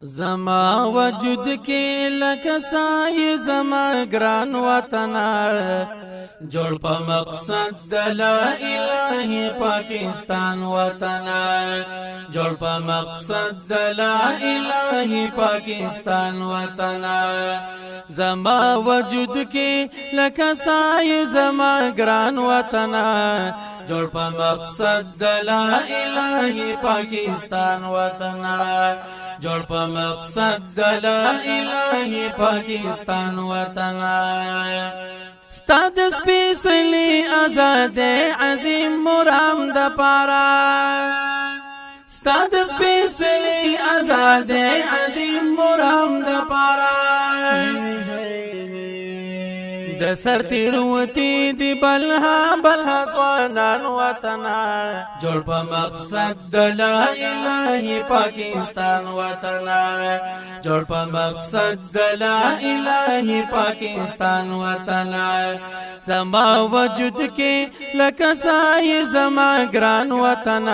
زما وجود کې لکه سایه زما ګران وطن جوړ په مقصد د لا اله پاکستان وطن جوړ په مقصد د لا اله پاکستان وطن زما وجود کې لکه سایه زما ګران وطن جوړ په مقصد د لا اله پاکستان وطن جوړ په مقصد د لا اله پاکستان وطن ستاد سپیڅلی آزاد عظیم مرام د پارا ستاد سپیڅلی آزاد عظیم مرام د پارا د سر تیروتی دی بلها سوانان وطن جوړ په مقصد د لا اله پاکستان وطن جوړ په مقصد د لا اله پاکستان وطن زما وجود کې لکه سایه زما ګران وطن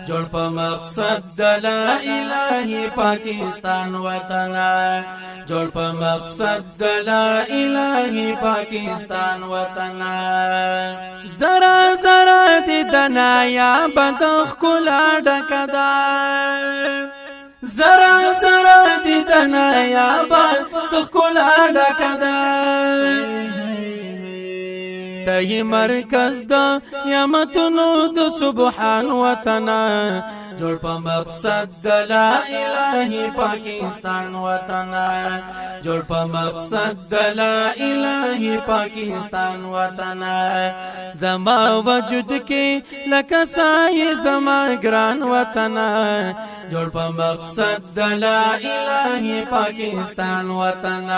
جوړ په مقصد د لا اله پاکستان وطن جوړ په مقصد د لا اله پاکستان وطن زرا زرا د دنایا بدخ کلا ډکدا زرا زرا د دنایا بدخ کلا ډکدا تای مرکز دا نعمتونو د سبحان وطن جوړ په مقصد د لا اله پاکستان وطن جوړ په مقصد د لا اله پاکستان وطن زما وجود کې لکه سایه زما ګران وطن جوړ په مقصد د لا اله پاکستان وطن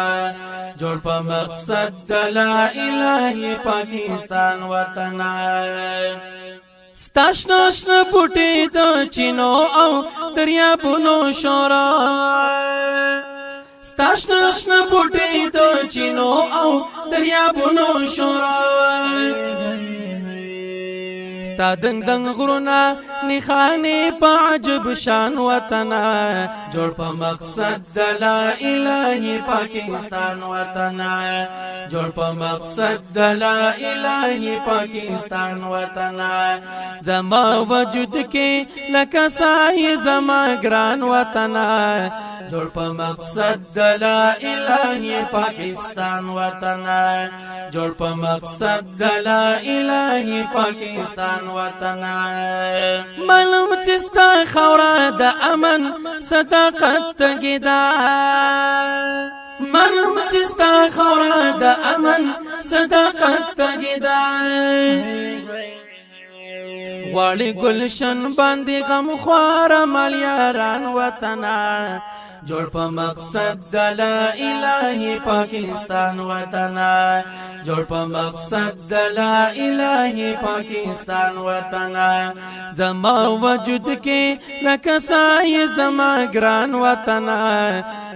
جوړ په مقصد د لا اله پاکستان وطن ستاشناشنا بوټي د چینو او دریابونو شورا ستاشناشنا بوټي د چینو او دریابونو شورا ستا دنګ دنګ غرونا نخانه په عجب شان وطن جوړ په مقصد د لا اله پاکستان وطن جوړ په مقصد د لا اله پاکستان وطن زما وجود کې لکه سایه زما ګران وطن جوړ په مقصد د لا اله پاکستان وطن جوړ په مقصد د لا اله پاکستان وطن معلوم چې ستا خوره د امن صداقت تګدا معلوم چې ستا خوره د امن صداقت تګدا غواړي گلشن باندې غم خوار مالیاران وطن جوړ په مقصد د لا اله پاکستان وطن جوړ په مقصد د لا اله پاکستان وطن زما وجود کې لکه سایه زما ګران وطن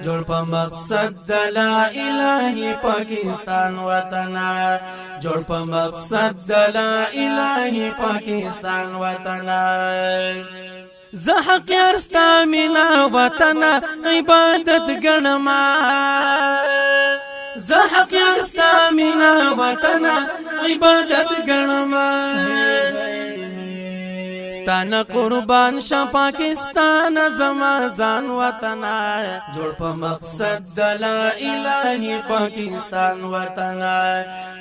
جوړ په مقصد د لا اله پاکستان وطن جوړ په مقصد د لا اله پاکستان وطن زه حق یارستا مینا وطن عبادت ګڼما زه حق یارستا مینا وطن عبادت ګڼما ستانه قربان شه پاکستان زما ځان وطن جوړ په مقصد د لا اله پاکستان وطن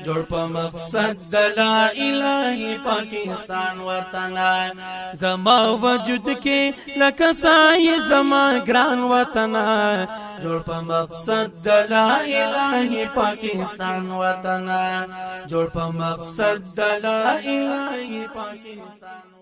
جوړ په مقصد د لا اله پاکستان وطن زما وجود کې لکه سایه زما ګران وطن جوړ په مقصد د لا اله پاکستان وطن جوړ په مقصد د لا اله پاکستان